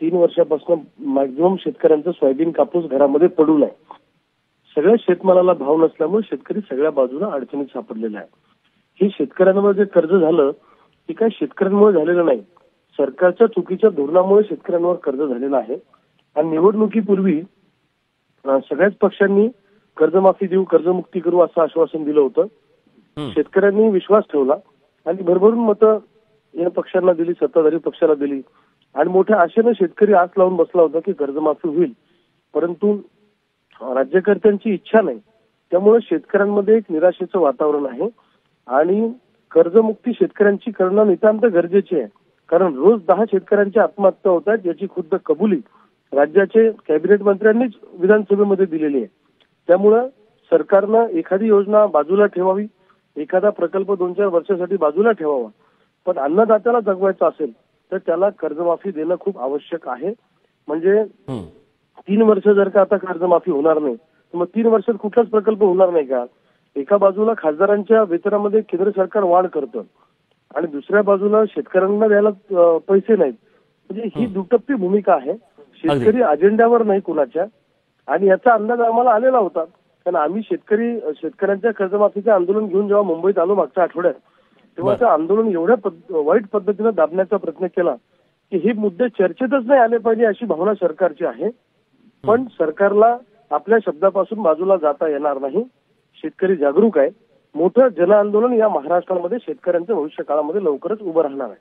3 वर्षापासून मॅक्झिमम शेतकऱ्यांचं सोयाबीन कापूस घरामध्ये पडून आहे. सगळ्या शेतमालाला भाव नसल्यामुळे शेतकरी सगळ्या बाजूला अडचणीत सापडलेला आहे. हे शेतकऱ्यांवर जे कर्ज झालं हे काही शेतकऱ्यांमुळे झालेलं नाही. सरकारच्या चुकीच्या धोरणामुळे शेतकऱ्यांवर कर्ज झालेलं आहे. आणि निवडणुकीपूर्वी सगळ्याच पक्षांनी कर्जमाफी देऊ, कर्जमुक्ती करू असं आश्वासन दिलं होतं. शेतकऱ्यांनी विश्वास ठेवला आणि भरभरून मतं या पक्षांना दिली, सत्ताधारी पक्षाला दिली आणि मोठ्या आशेनं शेतकरी आस लावून बसला होता की कर्जमाफी होईल. परंतु राज्यकर्त्यांची इच्छा नाही. त्यामुळे शेतकऱ्यांमध्ये एक निराशेचं वातावरण आहे आणि कर्जमुक्ती शेतकऱ्यांची करणं नितांत गरजेची आहे. कारण रोज 10 शेतकऱ्यांच्या आत्महत्या होत आहेत याची खुद्द कबुली राज्याचे कॅबिनेट मंत्र्यांनीच विधानसभेमध्ये दिलेली आहे. त्यामुळं सरकारनं एखादी योजना बाजूला ठेवावी, एखादा प्रकल्प 2-4 वर्षासाठी बाजूला ठेवावा. पण अन्नदात्याला जगवायचं असेल तर त्याला कर्जमाफी देणं खूप आवश्यक आहे. म्हणजे 3 वर्ष जर का आता कर्जमाफी होणार नाही तर मग 3 वर्षात कुठलाच प्रकल्प होणार नाही का? एका बाजूला खासदारांच्या वेतनामध्ये केंद्र सरकार वाढ करतं आणि दुसऱ्या बाजूला शेतकऱ्यांना द्यायला पैसे नाहीत. म्हणजे ही दुटप्पी भूमिका आहे. शेतकरी अजेंड्यावर नाही कुणाच्या आणि याचा अंदाज आम्हाला आलेला होता. कारण आम्ही शेतकऱ्यांच्या कर्जमाफीचे आंदोलन घेऊन जेव्हा मुंबईत आलो मागच्या आठवड्यात तेव्हा ते आंदोलन एवढ्या वाईट पद्धतीनं दाबण्याचा प्रयत्न केला की हे मुद्दे चर्चेतच नाही आले पाहिजे अशी भावना सरकारची आहे. पण सरकारला आपल्या शब्दापासून बाजूला जाता येणार नाही. शेतकरी जागरूक आहे. मोठं जनआंदोलन या महाराष्ट्रामध्ये शेतकऱ्यांच्या भविष्य काळामध्ये लवकरच उभं राहणार आहे.